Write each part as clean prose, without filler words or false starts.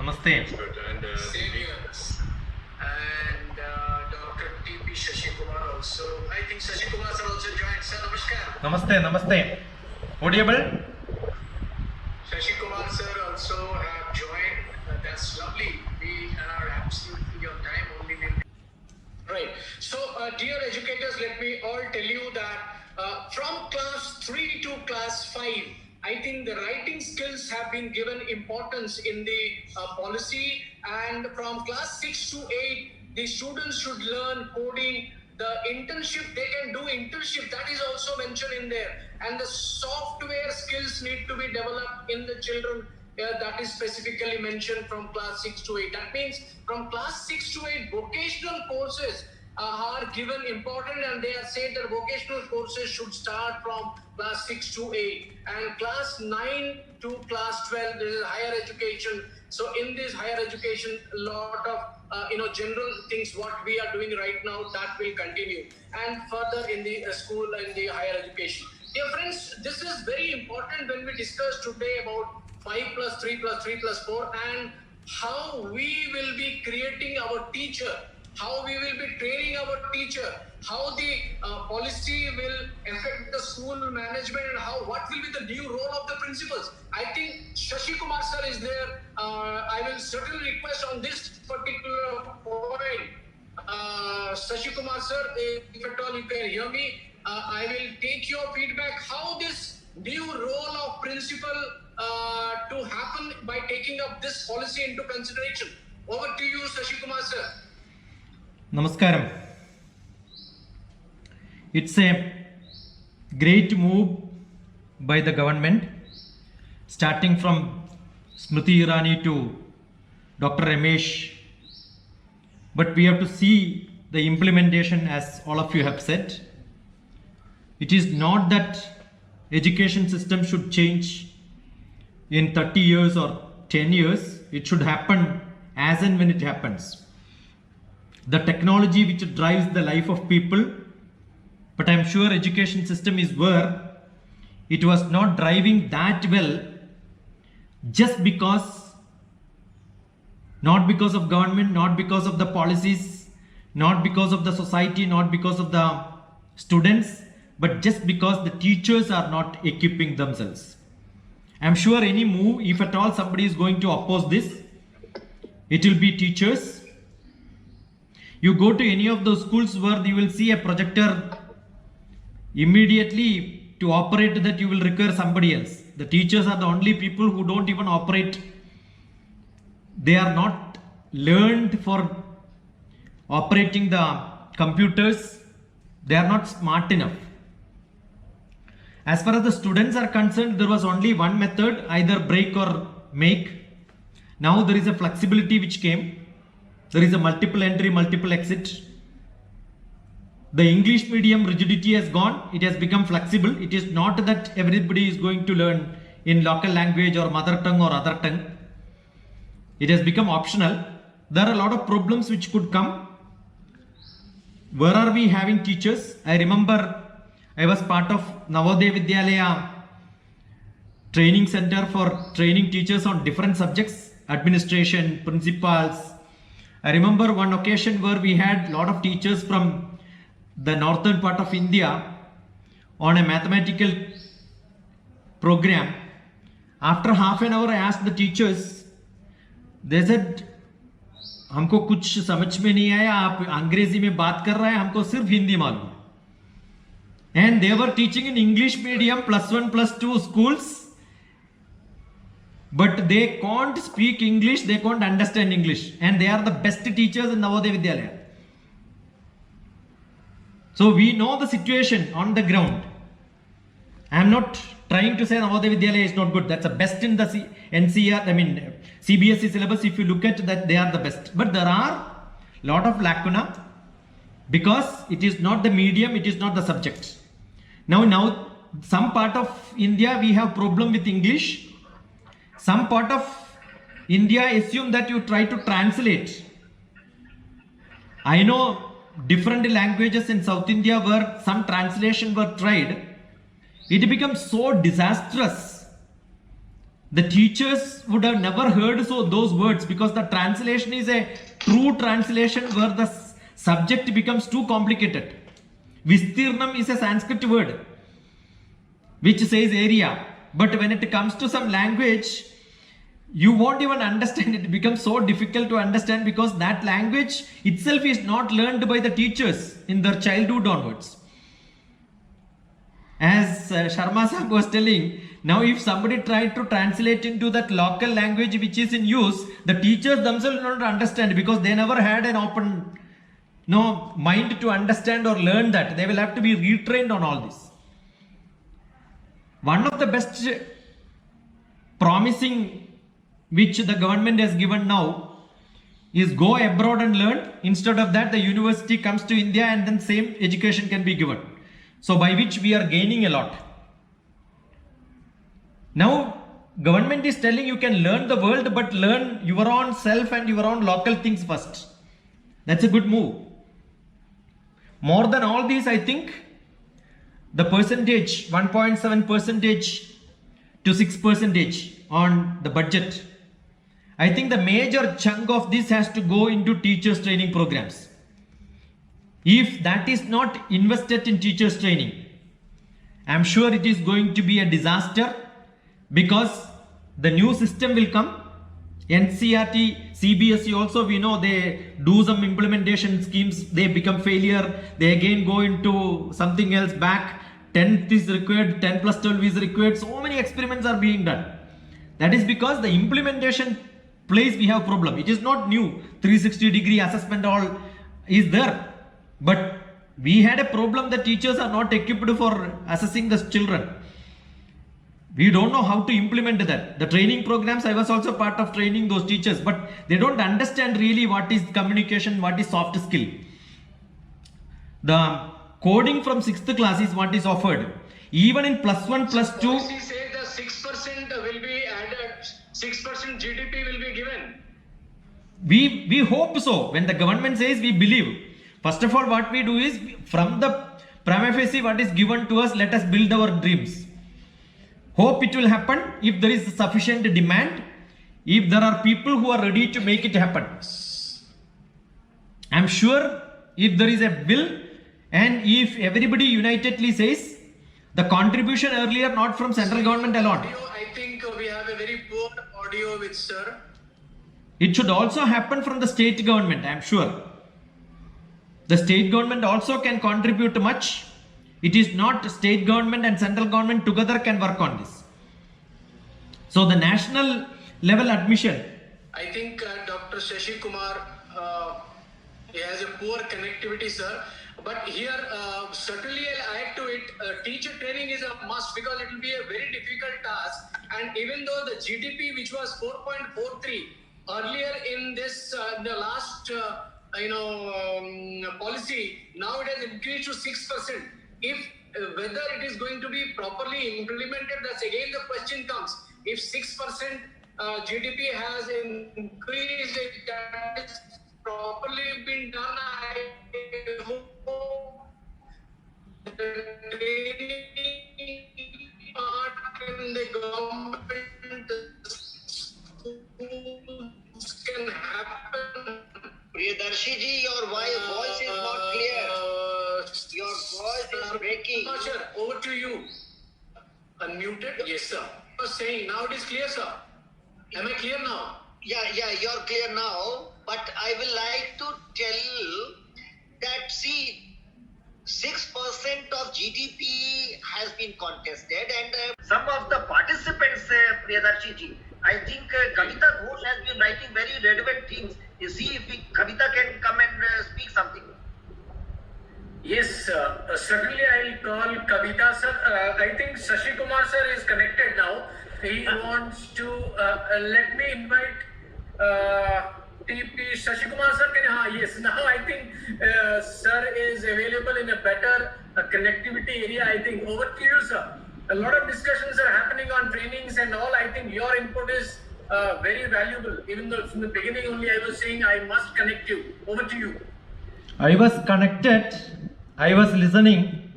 Namaste. Good. And Same here. And Dr. T.P. Shashi Kumar also. I think Shashi Kumar sir also joined. Sir, namaskar. Namaste. Audible? Shashi Kumar sir also have joined. That's lovely. We are absolutely on time. Only right. So, dear educators, let me all tell you that from class 3 to class 5, I think the writing skills have been given importance in the policy, and from class 6 to 8, the students should learn coding. The internship, they can do internship, that is also mentioned in there. And the software skills need to be developed in the children. That is specifically mentioned from class 6 to 8. That means from class 6 to 8, vocational courses are given important, and they are said that vocational courses should start from class 6 to 8, and class 9 to class 12 this is higher education. So in this higher education, a lot of general things what we are doing right now, that will continue, and further in the school and the higher education. Dear friends, this is very important when we discuss today about 5 plus 3 plus 3 plus 4 and how we will be creating our teacher, how we will be training our teacher, how the policy will affect the school management, and what will be the new role of the principals. I think Shashi Kumar sir is there. I will certainly request on this particular point. Shashi Kumar sir, if at all you can hear me, I will take your feedback. How this new role of principal to happen by taking up this policy into consideration. Over to you, Shashi Kumar sir. Namaskaram. It's a great move by the government, starting from Smriti Irani to Dr. Ramesh. But we have to see the implementation, as all of you have said. It is not that education system should change in 30 years or 10 years. It should happen as and when it happens. The technology which drives the life of people, but I'm sure education system is where it was not driving that well, just because, not because of government, not because of the policies, not because of the society, not because of the students, but just because the teachers are not equipping themselves. I'm sure any move, if at all somebody is going to oppose this, it will be teachers. You go to any of those schools where you will see a projector, immediately to operate that you will require somebody else. The teachers are the only people who don't even operate. They are not learned for operating the computers. They are not smart enough. As far as the students are concerned, there was only one method, either break or make. Now there is a flexibility which came. There is a multiple entry, multiple exit. The English medium rigidity has gone. It has become flexible. It is not that everybody is going to learn in local language or mother tongue or other tongue. It has become optional. There are a lot of problems which could come. Where are we having teachers? I remember I was part of Navodaya Vidyalaya training center for training teachers on different subjects, administration, principals. I remember one occasion where we had a lot of teachers from the northern part of India on a mathematical program. After half an hour, I asked the teachers, they said, हमको कुछ समझ में नहीं आया, आप अंग्रेजी में बात कर रहे हैं, हमको सिर्फ हिंदी मालूम. And they were teaching in English medium +1 +2 schools. But they can't speak English, they can't understand English. And they are the best teachers in Navodaya Vidyalaya. So we know the situation on the ground. I am not trying to say Navodaya Vidyalaya is not good. That's the best in the NCR, CBSE syllabus. If you look at that, they are the best. But there are a lot of lacuna because it is not the medium, it is not the subject. Now some part of India we have problem with English. Some part of India assume that you try to translate. I know different languages in South India where some translation were tried. It becomes so disastrous the teachers would have never heard those words, because the translation is a true translation where the subject becomes too complicated. Vistirnam is a Sanskrit word which says area, but when it comes to some language, you won't even understand it. It becomes so difficult to understand because that language itself is not learned by the teachers in their childhood onwards. As Sharma Sahib was telling, now if somebody tried to translate into that local language which is in use, the teachers themselves don't understand because they never had an open mind to understand or learn that. They will have to be retrained on all this. One of the best promising which the government has given now is go abroad and learn. Instead of that, the university comes to India and then same education can be given. So by which we are gaining a lot. Now government is telling you can learn the world, but learn your own self and your own local things first. That's a good move. More than all these, I think the percentage 1.7% to 6% on the budget, I think the major chunk of this has to go into teachers training programs. If that is not invested in teachers training, I'm sure it is going to be a disaster, because the new system will come. NCERT, CBSE also, we know they do some implementation schemes, they become failure, they again go into something else back. 10th is required, 10 plus 12 is required. So many experiments are being done. That is because the implementation place we have problem. It is not new. 360-degree assessment all is there. But we had a problem that teachers are not equipped for assessing the children. We don't know how to implement that. The training programs, I was also part of training those teachers, but they don't understand really what is communication, what is soft skill. The coding from 6th class is what is offered. Even in plus 1, plus 2. Policy says the 6% will be added, 6% GDP will be given. We hope so. When the government says, we believe. First of all, what we do is, from the prima facie what is given to us, let us build our dreams. Hope it will happen if there is sufficient demand, if there are people who are ready to make it happen. I'm sure if there is a will, and if everybody unitedly says, the contribution earlier not from central government alone. I think we have a very poor audio with sir. It should also happen from the state government, I'm sure. The state government also can contribute much. It is not state government and central government together can work on this. So the national level admission. I think Dr. Shashi Kumar, he has a poor connectivity, sir. But here, certainly I'll add to it, teacher training is a must because it will be a very difficult task. And even though the GDP, which was 4.43 earlier in this, the last, policy, now it has increased to 6%. If whether it is going to be properly implemented, that's again the question comes. If 6% GDP has increased, it has properly been done, I hope the training part in the government schools can happen. Priyadarshi ji, your voice is not clear. Your voice is breaking. Sir, over to you. Unmuted? Yes, sir. I was saying, now it is clear, sir. Am I clear now? Yeah, you're clear now. But I will like to tell that, see, 6% of GDP has been contested, and some of the participants, Priyadarshi ji, I think Kavita Ghosh has been writing very relevant things. You see, if Kavita can come and speak something. Yes, certainly I'll call Kavita, sir. I think Shashi Kumar, sir, is connected now. He wants to, let me invite TP Shashi Kumar, sir. Yes, now I think sir is available in a better connectivity area. I think over to you, sir. A lot of discussions are happening on trainings and all. I think your input is very valuable. Even though from the beginning only I was saying I must connect you. Over to you. I was connected. I was listening.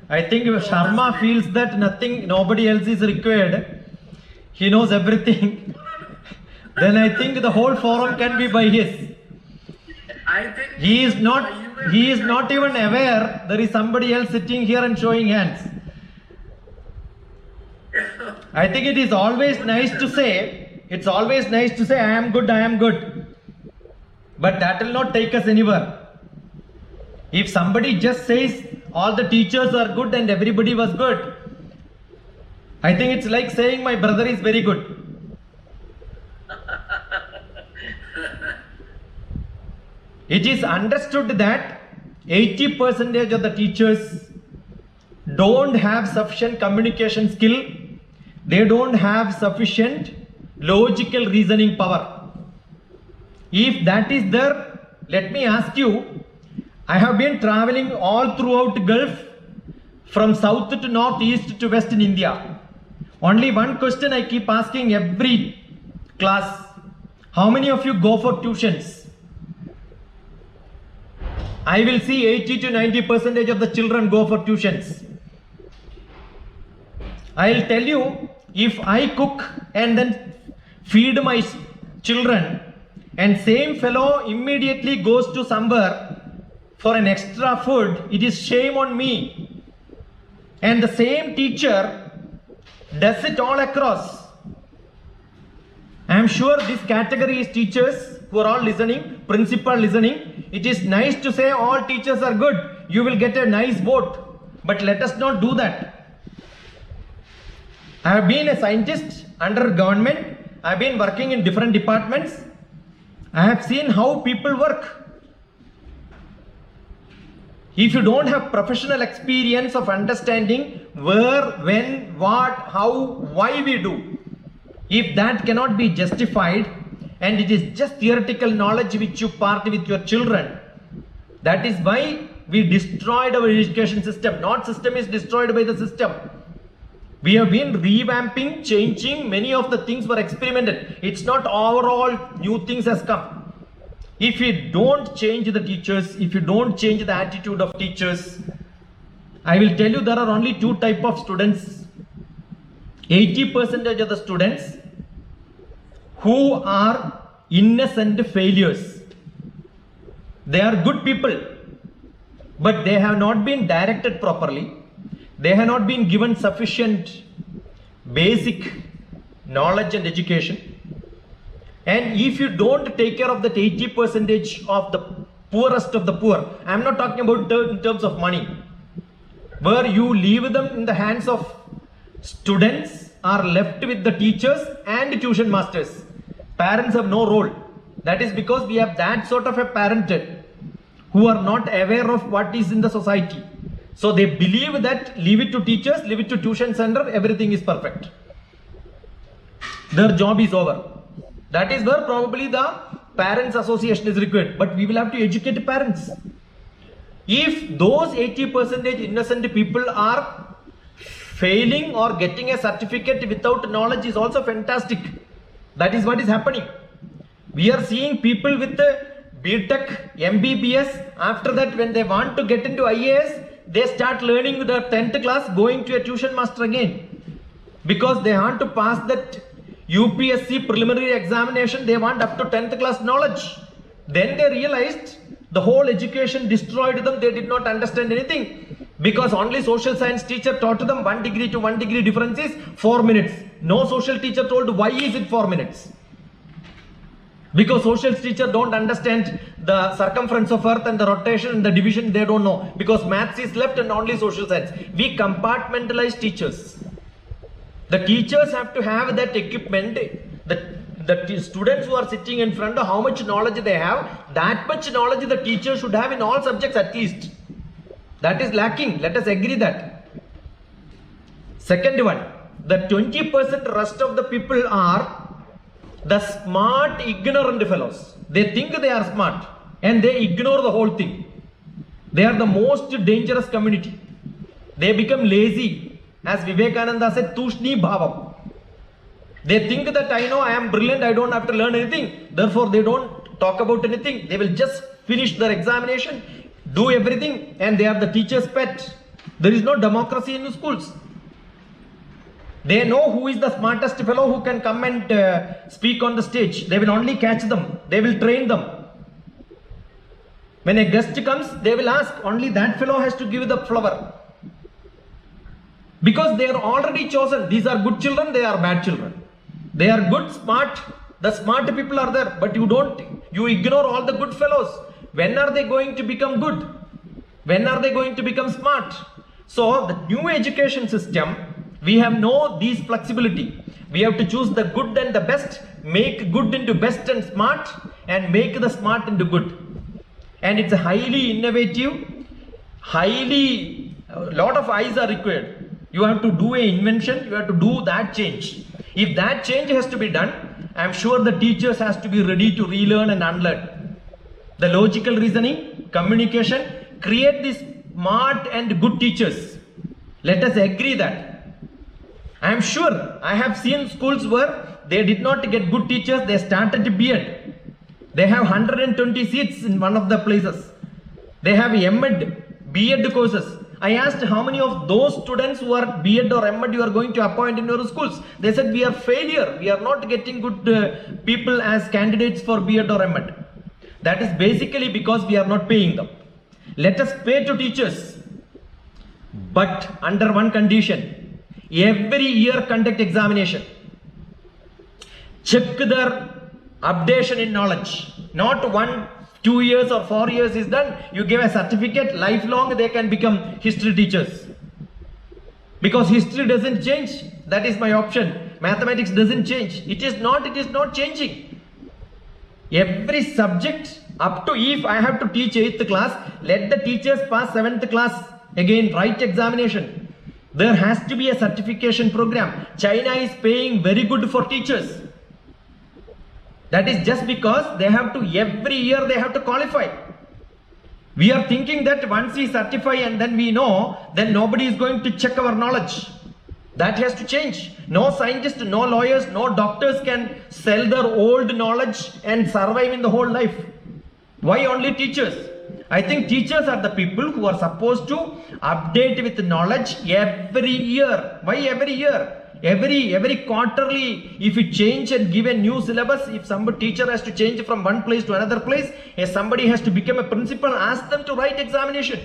I think if Sharma feels that nobody else is required, he knows everything, then I think the whole forum can be by his. I think He is not even aware there is somebody else sitting here and showing hands. I think it is always nice to say, I am good. But that will not take us anywhere. If somebody just says all the teachers are good and everybody was good, I think it's like saying my brother is very good. It is understood that 80% of the teachers don't have sufficient communication skill. They don't have sufficient logical reasoning power. If that is there, let me ask you, I have been traveling all throughout Gulf, from south to north, east to west in India. Only one question I keep asking every class: how many of you go for tuitions? I will see 80 to 90% of the children go for tuitions. I'll tell you, if I cook and then feed my children, and same fellow immediately goes to somewhere for an extra food, it is shame on me. And the same teacher does it all across. I am sure this category is teachers who are all listening, principal listening. It is nice to say all teachers are good. You will get a nice vote. But let us not do that. I have been a scientist under government. I have been working in different departments. I have seen how people work. If you don't have professional experience of understanding where, when, what, how, why we do, if that cannot be justified and it is just theoretical knowledge which you part with your children, that is why we destroyed our education system. Not system is destroyed by the system. We have been revamping, changing, many of the things were experimented. It's not overall new things has come. If you don't change the teachers, if you don't change the attitude of teachers, I will tell you there are only two types of students. 80% of the students who are innocent failures. They are good people, but they have not been directed properly. They have not been given sufficient basic knowledge and education. And if you don't take care of that 80% of the poorest of the poor, I am not talking about in terms of money, where you leave them in the hands of students, are left with the teachers and tuition masters. Parents have no role. That is because we have that sort of a parented who are not aware of what is in the society. So they believe that leave it to teachers, leave it to tuition center, everything is perfect. Their job is over. That is where probably the parents association is required. But we will have to educate parents. If those 80% innocent people are failing or getting a certificate without knowledge is also fantastic. That is what is happening. We are seeing people with BTech, MBBS. After that, when they want to get into IAS, they start learning the 10th class, going to a tuition master again. Because they want to pass that UPSC preliminary examination, they want up to 10th class knowledge. Then they realized the whole education destroyed them. They did not understand anything. Because only social science teacher taught them 1 degree to 1 degree difference is 4 minutes. No social teacher told why is it 4 minutes. Because social teacher don't understand the circumference of earth and the rotation and the division, they don't know. Because maths is left and only social science. We compartmentalize teachers. The teachers have to have that equipment. The students who are sitting in front of how much knowledge they have, that much knowledge the teacher should have in all subjects at least. That is lacking. Let us agree that. Second one, the 20% rest of the people are the smart, ignorant fellows. They think they are smart and they ignore the whole thing. They are the most dangerous community. They become lazy. As Vivekananda said, Tushni Bhavam. They think that I know I am brilliant, I don't have to learn anything. Therefore, they don't talk about anything. They will just finish their examination, do everything, and they are the teacher's pet. There is no democracy in the schools. They know who is the smartest fellow who can come and speak on the stage. They will only catch them. They will train them. When a guest comes, they will ask, only that fellow has to give the flower. Because they are already chosen. These are good children, they are bad children. They are good, smart. The smart people are there, but you ignore all the good fellows. When are they going to become good? When are they going to become smart? So the new education system, we have these flexibility. We have to choose the good and the best, make good into best and smart, and make the smart into good. And it's a highly innovative, a lot of eyes are required. You have to do an invention, you have to do that change. If that change has to be done, I am sure the teachers has to be ready to relearn and unlearn. The logical reasoning, communication, create these smart and good teachers. Let us agree that. I am sure I have seen schools where they did not get good teachers, they started B.Ed. They have 120 seats in one of the places. They have M.Ed, B.Ed courses. I asked how many of those students who are B.Ed or M.Ed you are going to appoint in your schools. They said we are failure. We are not getting good people as candidates for B.Ed or M.Ed. That is basically because we are not paying them. Let us pay to teachers. But under one condition, every year conduct examination. Check their updation in knowledge. Not 1, 2 years or 4 years is done. You give a certificate, lifelong they can become history teachers. Because history doesn't change. That is my option. Mathematics doesn't change. It is not changing. Every subject, up to if I have to teach 8th class, let the teachers pass 7th class. Again, write examination. There has to be a certification program. China is paying very good for teachers. That is just because they have to, every year they have to qualify. We are thinking that once we certify and then we know, then nobody is going to check our knowledge. That has to change. No scientists, no lawyers, no doctors can sell their old knowledge and survive in the whole life. Why only teachers? I think teachers are the people who are supposed to update with knowledge every year. Why every year? Every quarterly, if you change and give a new syllabus, if some teacher has to change from one place to another place, if somebody has to become a principal, ask them to write examination.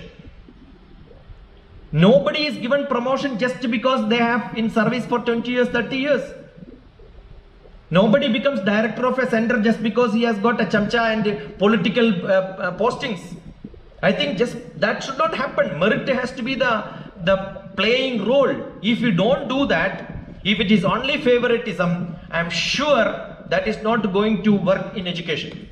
Nobody is given promotion just because they have in service for 20 years, 30 years. Nobody becomes director of a center just because he has got a chamcha and political postings. I think just that should not happen. Merit has to be the playing role. If you don't do that, if it is only favoritism, I am sure that is not going to work in education.